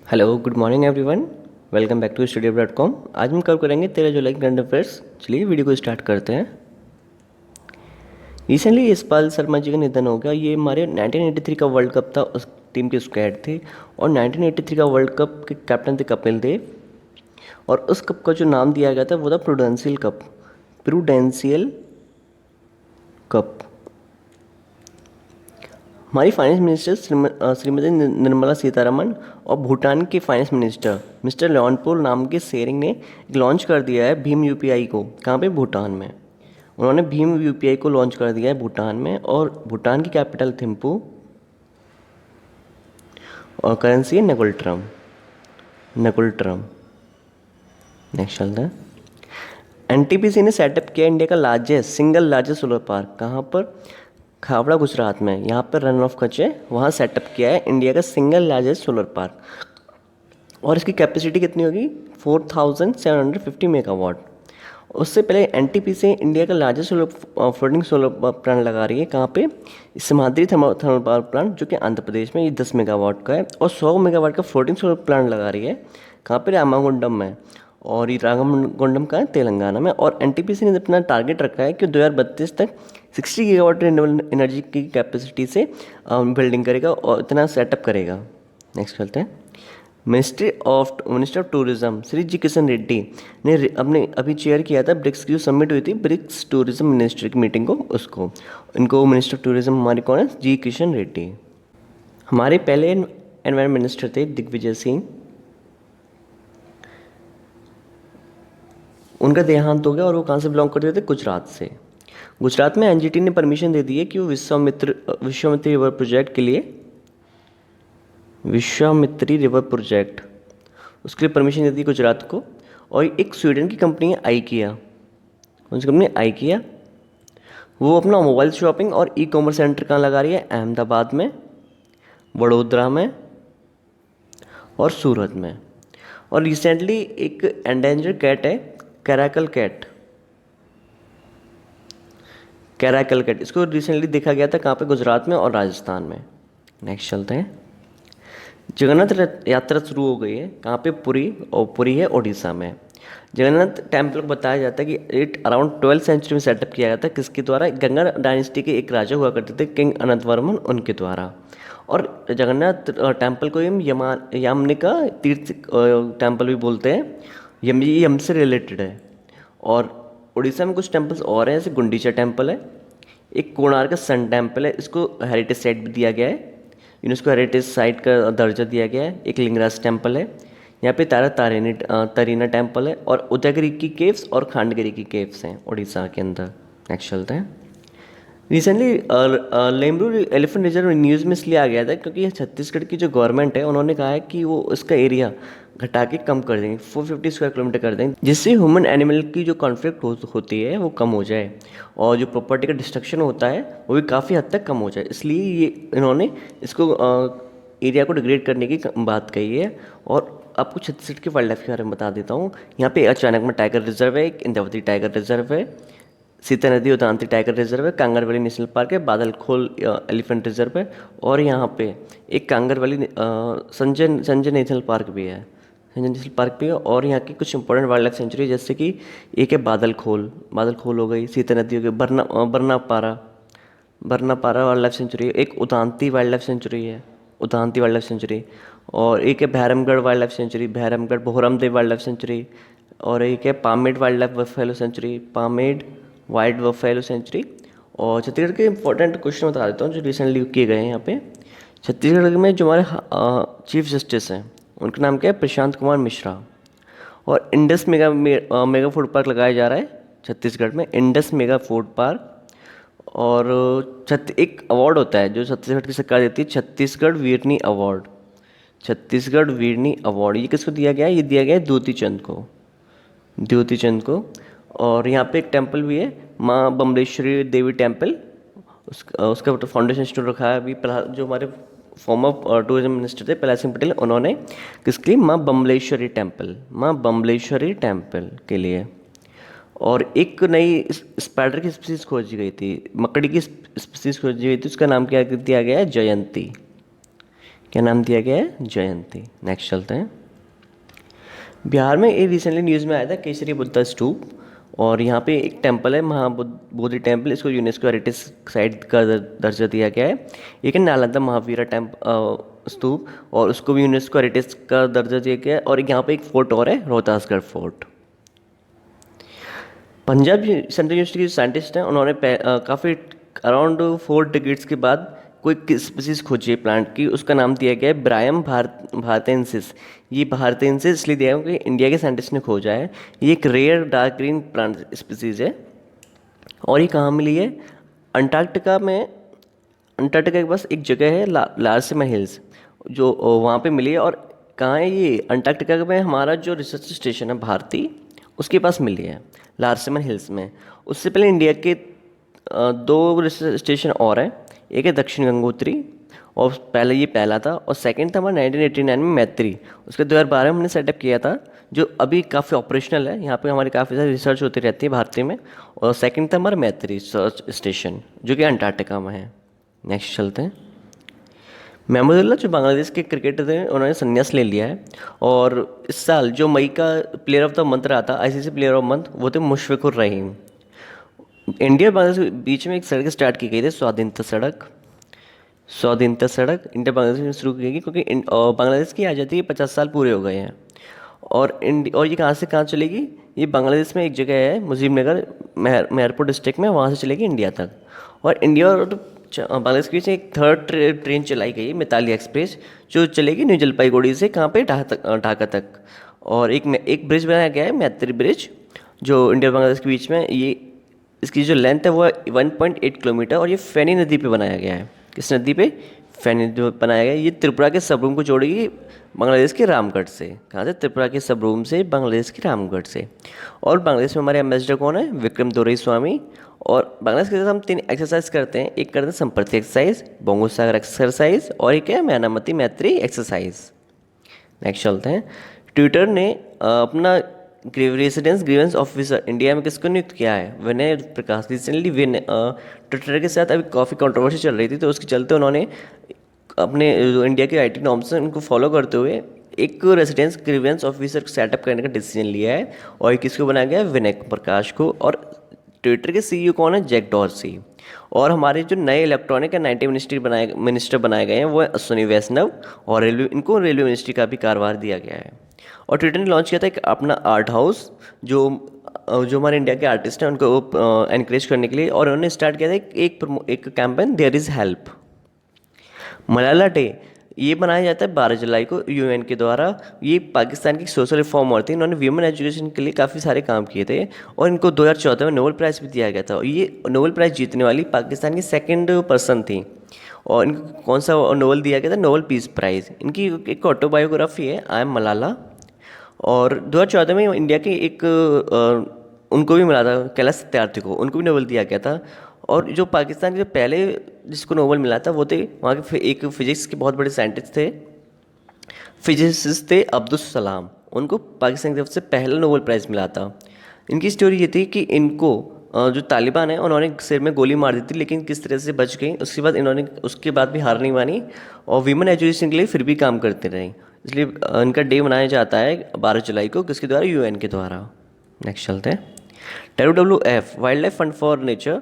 Hello good morning everyone. Welcome back to studio.com। आज हम cover करेंगे 13 जुलाई करंट अफेयर्स। चलिए वीडियो को स्टार्ट करते हैं। रिसेंटली यशपाल शर्मा जी का निधन हो गया। ये हमारे 1983 का वर्ल्ड कप था, उस टीम के स्क्वाड थे और 1983 का वर्ल्ड कप के कैप्टन थे कपिल देव। और उस कप का जो नाम दिया गया था वो था प्रूडेंशियल कप। Prudential cup. हमारी फाइनेंस मिनिस्टर श्रीमती निर्मला सीतारमण और भूटान के फाइनेंस मिनिस्टर मिस्टर लॉन्पोल नाम के शेरिंग ने लॉन्च कर दिया है भीम यूपीआई को। कहाँ पे? भूटान में। उन्होंने भीम यूपीआई को लॉन्च कर दिया है भूटान में, और भूटान की कैपिटल थिम्पू और करेंसी है नकुलट्रम। नकुलट्रम। नेक्स्ट चलता है। एनटीपीसी ने सेटअप किया इंडिया का सिंगल लार्जेस्ट सोलर पार्क। कहाँ पर? खावड़ा गुजरात में। यहाँ पर रन ऑफ कच्छ है, वहाँ सेटअप किया है इंडिया का सिंगल लार्जेस्ट सोलर पार्क। और इसकी कैपेसिटी कितनी होगी? 4750 मेगावाट। उससे पहले एनटीपीसी इंडिया का largest solar floating solar plant लगा रही है। कहाँ पे? सिमाद्री थर्मल पावर प्लांट, जो कि आंध्र प्रदेश में, ये 10 मेगावाट का है। और 100 मेगावाट का फ्लोटिंग सोलर प्लांट लगा रही है। कहाँ पे? रामागुंडम में। और ये रामागुंडम का है तेलंगाना में। और एनटीपीसी ने अपना टारगेट रखा है कि 2032 तक 60 गीगावाट रिन्यूएबल एनर्जी की कैपेसिटी से बिल्डिंग करेगा और इतना सेटअप करेगा। नेक्स्ट चलते हैं। मिनिस्टर ऑफ टूरिज्म श्री जी किशन रेड्डी ने अपने अभी चेयर किया था ब्रिक्स की जो समिट हुई थी, ब्रिक्स टूरिज्म मिनिस्ट्री की मीटिंग को, उसको। इनको मिनिस्टर ऑफ टूरिज्म हमारे कौन है? जी किशन रेड्डी। हमारे पहले एनवायरमेंट मिनिस्टर थे दिग्विजय सिंह। उनका देहांत हो गया और वो कहाँ से बिलोंग करते थे? गुजरात से। गुजरात में एनजीटी ने परमिशन दे दी है कि वो विश्वामित्री रिवर प्रोजेक्ट के लिए, विश्वामित्री रिवर प्रोजेक्ट, उसके लिए परमिशन दे दी गुजरात को। और एक स्वीडन की कंपनी है आइकिया। कौन सी कंपनी? आइकिया। वो अपना मोबाइल शॉपिंग और ई कॉमर्स सेंटर कहाँ लगा रही है? अहमदाबाद में, वडोदरा में और सूरत में। और रिसेंटली एक एंडेंजर कैट है, कैराकल कैट। कैराकल कैट, इसको रिसेंटली देखा गया था। कहाँ पे? गुजरात में और राजस्थान में। नेक्स्ट चलते हैं। जगन्नाथ यात्रा शुरू हो गई है। कहाँ पे? पुरी, और पुरी है उड़ीसा में। जगन्नाथ टेम्पल को बताया जाता है कि इट अराउंड 12th सेंचुरी में सेटअप किया गया था। किसके द्वारा? गंगा डायनेस्टी के एक राजा हुआ करते थे, किंग अनंतवर्मन, उनके द्वारा। और जगन्नाथ टेम्पल को हम यामनिका तीर्थ टेम्पल भी बोलते हैं। यम से रिलेटेड है। और उड़ीसा में कुछ टेम्पल्स और हैं, जैसे गुंडीचा टेम्पल है, एक कोणार्क सन टेम्पल है, इसको हेरिटेज साइट भी दिया गया है, यूनेस्को हेरिटेज साइट का दर्जा दिया गया है। एक लिंगराज टेम्पल है। यहाँ पे तरीना टेम्पल है। और उदयगिरी की केव्स और खांडगिरी की केव्स हैं उड़ीसा के अंदर। नेक्स्ट चलते हैं। Recently Lemru elephant reserve news में इसलिए आ गया था क्योंकि ये छत्तीसगढ़ की जो गवर्नमेंट है, उन्होंने कहा है कि वो इसका एरिया घटा के कम कर देंगे, 450 स्क्वायर किलोमीटर कर देंगे, जिससे ह्यूमन एनिमल की जो कॉन्फ्लिक्ट होती है वो कम हो जाए, और जो प्रॉपर्टी का डिस्ट्रक्शन होता है वो भी काफ़ी हद तक कम हो जाए। इसलिए ये इन्होंने इसको एरिया को डिग्रेड करने की बात कही है। और आपको छत्तीसगढ़ की वाइल्ड लाइफ के बारे में बता देता हूँ। यहाँ पे अचानक में टाइगर रिजर्व है, एक इंद्रावती टाइगर रिजर्व है, सीता नदी उदांती टाइगर रिजर्व है, कांगरवली नेशनल पार्क है, बादलखोल एलिफेंट रिजर्व है, और यहाँ पे एक कांगरवली संजय नेशनल पार्क भी है। संजय नेशनल पार्क भी है। और यहाँ की कुछ इंपॉर्टेंट वाइल्ड लाइफ सेंचुरी, जैसे कि एक है बादलखोल हो गई, सीता नदी हो गई, बरनापारा वाइल्ड लाइफ सेंचुरी, एक उदांती वाइल्ड लाइफ सेंचुरी है, उदांती वाइल्ड लाइफ सेंचुरी। और एक है Bhairamgarh wild life sanctuary, Bhairamgarh Bhoramdev wild life sanctuary. और एक है Pamed wild life buffalo sanctuary, Pamed wild buffalo sanctuary. और छत्तीसगढ़ के इंपॉर्टेंट क्वेश्चन बता देता हूँ जो रिसेंटली किए गए हैं यहाँ पे। छत्तीसगढ़ में जो हमारे चीफ जस्टिस हैं, उनका नाम क्या है? प्रशांत कुमार मिश्रा। और इंडस मेगा फूड पार्क लगाया जा रहा है छत्तीसगढ़ में, इंडस मेगा फूड पार्क। और एक अवार्ड होता है जो छत्तीसगढ़ की सरकार देती है, छत्तीसगढ़ वीरनी अवार्ड। छत्तीसगढ़ वीरनी अवार्ड ये किसको दिया गया है? ये दिया गया है द्युति चंद को, द्युति चंद को। और यहाँ पे एक टेम्पल भी है, माँ बम्बलेश्वरी देवी टेम्पल, उसका फाउंडेशन स्टोन रखा है अभी। जो हमारे फॉर्मर टूरिज्म मिनिस्टर थे प्रहलाद सिंह पटेल, उन्होंने किसके लिए? माँ बम्बलेश्वरी टेम्पल, माँ बम्बलेश्वरी टेम्पल के लिए। और एक नई स्पाइडर की स्पीसीज खोजी गई थी, मकड़ी की स्पीसीज खोजी गई थी, उसका नाम क्या दिया गया है? जयंती। क्या नाम दिया गया है? जयंती। नेक्स्ट चलते हैं। बिहार में ये रिसेंटली न्यूज़ में आया था केसरी बुद्धा स्तूप, और यहाँ पे एक टेम्पल है महाबोधि बोधि टेम्पल, इसको यूनेस्को हेरिटेज साइट का दर्जा दिया गया है। एक है नालंदा महावीरा स्तूप, और उसको भी यूनेस्को हेरिटेज का दर्जा दिया गया है। और यहाँ पे एक फोर्ट और है, Rohtasgarh fort. Punjab central university के साइंटिस्ट हैं, उन्होंने काफ़ी अराउंड 4 डिकेड्स के बाद कोई स्पीसीज खोजी है प्लांट की, उसका नाम दिया गया है ब्रायम भारतेंसिस। ये भारतेंसिस इसलिए दिया है क्योंकि इंडिया के साइंटिस्ट ने खोजा है। ये एक rare dark green plant species है, और ये कहाँ मिली है? अंटार्कटिका में। अंटार्कटिका के पास एक जगह है लार्सेमन हिल्स, जो वहाँ पे मिली है। और कहाँ है ये? अंटार्कटिका में हमारा जो रिसर्च स्टेशन है भारती, उसके पास मिली है, लार्सेमन हिल्स में। उससे पहले इंडिया के 2 रिसर्च स्टेशन और हैं। एक है दक्षिण गंगोत्री, और पहले ये पहला था, और सेकंड था हमारा 1989 में मैत्री। उसके 2012 में हमने सेटअप किया था, जो अभी काफ़ी ऑपरेशनल है। यहाँ पे हमारी काफ़ी सारी रिसर्च होती रहती है भारतीय में। और सेकंड था हमारा मैत्री रिसर्च स्टेशन, जो कि अंटार्कटिका में है। नेक्स्ट चलते हैं। महमूदुल्लाह जो बांग्लादेश के क्रिकेटर थे, उन्होंने संन्यास ले लिया है। और इस साल जो मई का प्लेयर ऑफ द मंथ रहा था, आईसीसी प्लेयर ऑफ मंथ, वो थे मुशफिकुर रहीम। इंडिया और बांग्लादेश के बीच में एक सड़क स्टार्ट की गई थी, स्वाधीनता सड़क। स्वाधीनता सड़क इंडिया बांग्लादेश में शुरू की गई क्योंकि बांग्लादेश की आज़ादी के 50 साल पूरे हो गए हैं। और ये कहाँ से कहाँ चलेगी? ये बांग्लादेश में एक जगह है मुजीब नगर, मेहरपुर डिस्ट्रिक्ट में, वहाँ से चलेगी इंडिया तक। और इंडिया और बांग्लादेश के बीच एक थर्ड ट्रेन चलाई गई है, मिताली एक्सप्रेस, जो चलेगी न्यू जलपाईगुड़ी से कहाँ पे? ढाका तक। और एक ब्रिज बनाया गया है, मैत्री ब्रिज, जो इंडिया और बांग्लादेश के बीच में। ये इसकी जो लेंथ है वो है 1.8 किलोमीटर, और ये फैनी नदी पे बनाया गया है। किस नदी पे? फैनी नदी पे बनाया गया है। ये त्रिपुरा के सबरूम को जोड़ेगी बांग्लादेश के रामगढ़ से। कहाँ से? त्रिपुरा के सबरूम से बांग्लादेश के रामगढ़ से। और बांग्लादेश में हमारे एम्बेसडर कौन है? विक्रम दोरई स्वामी। और बांग्लादेश के साथ हम 3 एक्सरसाइज करते हैं। एक करते हैं संप्रति एक्सरसाइज, बोंगो सागर एक्सरसाइज, और एक है म्यानामती मैत्री एक्सरसाइज। नेक्स्ट चलते हैं। ट्विटर ने अपना रेसिडेंस ग्रीवेंस ऑफिसर इंडिया में किसको नियुक्त किया है? विनय प्रकाश। रिसेंटली ट्विटर के साथ अभी काफ़ी कंट्रोवर्सी चल रही थी, तो उसके चलते उन्होंने अपने जो इंडिया के आईटी नॉर्म्स हैं उनको फॉलो करते हुए एक रेसिडेंस ग्रीवेंस ऑफिसर को सेटअप करने का डिसीजन लिया है। और ये किसको बनाया गया है? विनय प्रकाश को। और ट्विटर के सीईओ कौन है? Jack Dorsey. और हमारे जो नए इलेक्ट्रॉनिक एंड आईटी मिनिस्टर बनाए गए हैं वो है अश्विनी वैष्णव, और इनको रेलवे मिनिस्ट्री का भी कार्यभार दिया गया है। और ट्विटर ने लॉन्च किया था एक अपना आर्ट हाउस, जो जो हमारे इंडिया के आर्टिस्ट हैं उनको एनकरेज करने के लिए। और उन्होंने स्टार्ट किया था एक campaign, there is help. Malala day ये मनाया जाता है 12 जुलाई को यूएन के द्वारा। ये पाकिस्तान की सोशल रिफॉर्मर थी, इन्होंने वीमेन एजुकेशन के लिए काफ़ी सारे काम किए थे, और इनको 2014 में नोबेल प्राइज़ भी दिया गया था। और ये नोबेल प्राइज़ जीतने वाली पाकिस्तान की सेकंड पर्सन थी। और इनको कौन सा नोबेल दिया गया था? Nobel peace prize. इनकी एक ऑटोबायोग्राफी है, आई एम मलाला। और 2014 में इंडिया के उनको भी मिला था, कैलाश सत्यार्थी को, उनको भी नोबेल दिया गया था। और जो पाकिस्तान के पहले जिसको नोबेल मिला था वो थे वहाँ के एक फिजिक्स के बहुत बड़े साइंटिस्ट थे, फिजिसिस्ट थे अब्दुल सलाम। उनको पाकिस्तान की तरफ से पहला नोबेल प्राइज़ मिला था। इनकी स्टोरी ये थी कि इनको जो तालिबान है उन्होंने सिर में गोली मार दी थी, लेकिन किस तरह से बच गई। उसके बाद भी हार नहीं मानी, और वीमेन एजुकेशन के लिए फिर भी काम करते रहे। इसलिए इनका डे मनाया जाता है 12 जुलाई को, किसके द्वारा? यूएन के द्वारा। नेक्स्ट चलते हैं। WWF wild life fund for nature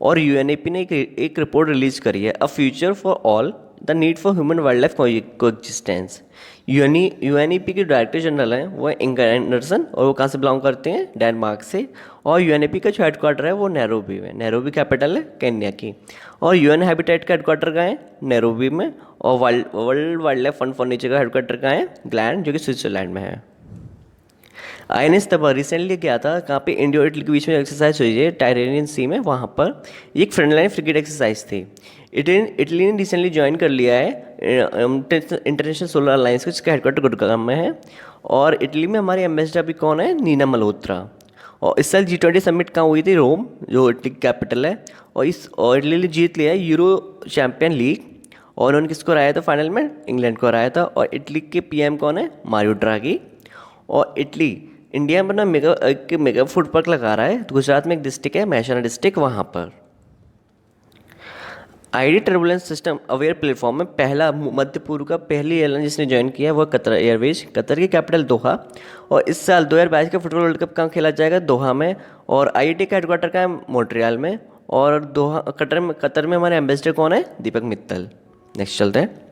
और यूएनईपी ने एक रिपोर्ट रिलीज करी है, a future for all, the need for human wild life को एग्जिस्टेंस। यूएनईपी के डायरेक्टर जनरल हैं वो है इंगर एंडरसन, और वो कहाँ से बिलोंग करते हैं? डेनमार्क से। और यूएनईपी का जो हेडक्वार्टर है वो नैरोबी में, नैरोबी कैपिटल है केन्या की। और यूएन हैबिटेट का हेडक्वार्टर कहाँ है? नैरोबी में। और world wild life fund for nature का हेडक्वार्टर कहाँ है? ग्लैंड, जो कि स्विट्जरलैंड में है। आईएनएस तब रिसेंटली गया था, कहाँ पे? इंडिया और इटली के बीच में एक्सरसाइज हुई है टायरेनियन सी में, वहाँ पर एक फ्रंटलाइन फ्रिगेट एक्सरसाइज थी। इटली ने रिसेंटली ज्वाइन कर लिया है इंटरनेशनल सोलर अलायंस को, जिसका हेडक्वार्टर गुड़गांव में है। और इटली में हमारे एम्बेसडर अभी कौन है? नीना मल्होत्रा। और इस साल G20 समिट कहाँ हुई थी? रोम, जो इटली की कैपिटल है। और इटली ने जीत लिया है यूरो चैम्पियन लीग। और उन्होंने किसको हराया था फाइनल में? इंग्लैंड को हराया था। और इटली के पीएम कौन है? मारियो ड्रागी। और इटली इंडिया में ना एक मेगा फूड पार्क लगा रहा है, तो गुजरात में एक डिस्ट्रिक्ट है, महसाना डिस्ट्रिक्ट, वहाँ पर। ID turbulence system aware platform में पहला मध्य पूर्व का पहली एयरलाइन जिसने ज्वाइन किया है वह कतर एयरवेज। कतर की कैपिटल दोहा। और इस साल 2022 का फुटबॉल वर्ल्ड कप कहाँ खेला जाएगा? दोहा में। और आईआईटी का हेडक्वार्टर का है मॉन्ट्रियल में। और दोहा कतर में हमारे एम्बेसडर कौन है? दीपक मित्तल। नेक्स्ट चलते हैं।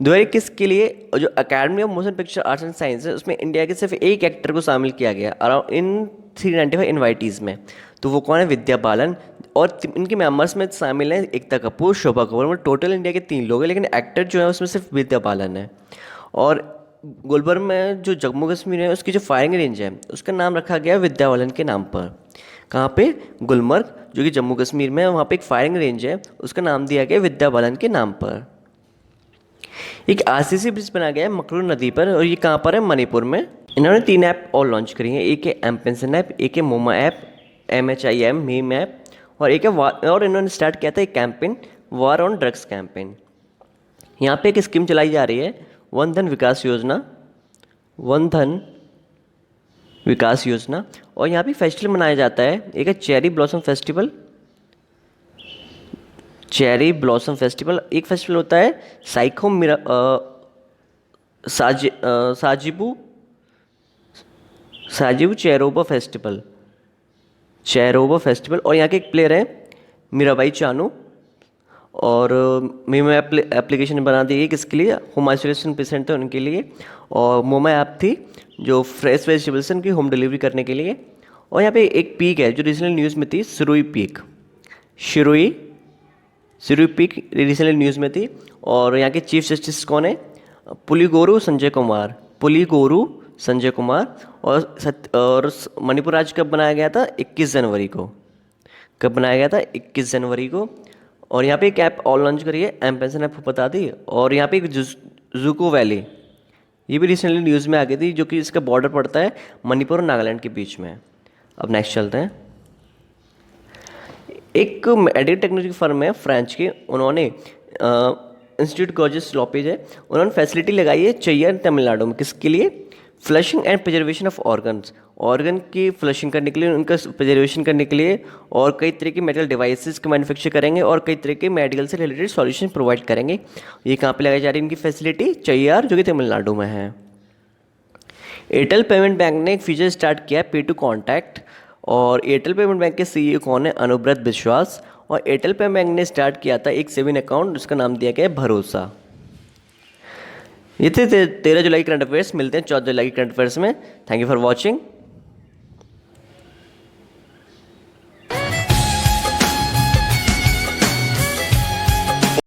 2021 के लिए जो academy of motion picture arts and science है उसमें इंडिया के सिर्फ एक एक्टर को शामिल किया गया अराउंड इन 395 इन्वाइटीज़ में। तो वो कौन है? विद्या बालन। और इनके मेंबर्स में शामिल हैं एकता कपूर, शोभा कपूर। मतलब टोटल इंडिया के 3 लोग हैं, लेकिन एक्टर जो है उसमें सिर्फ विद्या बालन है। और गुलबर्ग में जो जम्मू कश्मीर है उसकी जो फायरिंग रेंज है उसका नाम रखा गया विद्या बालन के नाम पर। कहाँ पे? गुलमर्ग जो कि जम्मू कश्मीर में है, वहाँ पे एक फायरिंग रेंज है उसका नाम दिया गया विद्या बालन के नाम पर। एक आरसीसी ब्रिज बनाया गया है मकरू नदी पर, और ये कहाँ पर है? मणिपुर में। इन्होंने 3 ऐप और लॉन्च करी हैं। एक है एम पेंशन ऐप, एक है मोमा ऐप, MHIM मीम ऐप, और एक है और इन्होंने स्टार्ट किया था एक campaign, war on drugs campaign. यहाँ पे एक स्कीम चलाई जा रही है वन धन विकास योजना, वन धन विकास योजना। और यहाँ पे फेस्टिवल मनाया जाता है, एक है cherry blossom festival, cherry blossom festival. एक फेस्टिवल होता है साइको मिरा साजिबू साजिबू चेरोबा फेस्टिवल, चेरोबा फेस्टिवल। और यहाँ के एक प्लेयर हैं मीराबाई चानू, और मीम एप्लीकेशन बना दी है किसके लिए? होम आइसोलेशन पेशेंट थे उनके लिए। और मोमा ऐप थी जो फ्रेश वेजिटेबल्स की होम डिलीवरी करने के लिए। और यहाँ पे एक पीक है जो रिसेंटली न्यूज़ में थी, Sirohi peak, Sirohi peak recently news में थी। और यहाँ के चीफ जस्टिस कौन है? पुलिगोरू संजय कुमार, पुलिगोरू संजय कुमार। और मणिपुर राज्य कब बनाया गया था? 21 जनवरी को। कब बनाया गया था? 21 जनवरी को। और यहाँ पे एक ऐप और लॉन्च करी है, एम पेंशन ऐप बता दी। और यहाँ पे एक जुको वैली, ये भी रिसेंटली न्यूज़ में आ गई थी, जो कि इसका बॉर्डर पड़ता है मणिपुर और नागालैंड के बीच में। अब नेक्स्ट चलते हैं। एक मेडिकल टेक्नोलॉजी फर्म है फ्रेंच की, उन्होंने इंस्टीट्यूट गॉर्जियस लॉपेज है, उन्होंने फैसिलिटी लगाई है चैयर तमिलनाडु में। किसके लिए? Flushing and preservation of organs, organ की फ्लशिंग करने के लिए, उनका प्रिजर्वेशन करने के लिए। और कई तरह के मेडिकल डिवाइसेस के मैन्युफैक्चर करेंगे और कई तरह के मेडिकल से रिलेटेड सॉल्यूशन प्रोवाइड करेंगे। ये कहाँ पे लगाई जा रही है इनकी फैसिलिटी? चैयार, जो कि तमिलनाडु में है। एयरटेल पेमेंट बैंक ने एक फीचर स्टार्ट किया है पे टू कॉन्टैक्ट। और एयरटेल पेमेंट बैंक के CEO कौन है? अनुब्रत विश्वास। और एयरटेल पेमेंट बैंक ने स्टार्ट किया था एक सेविंग अकाउंट जिसका नाम दिया गया है भरोसा। ये थे 13 जुलाई करंट अफेयर्स। मिलते हैं 14 जुलाई करंट अफेयर्स में। Thank you for watching.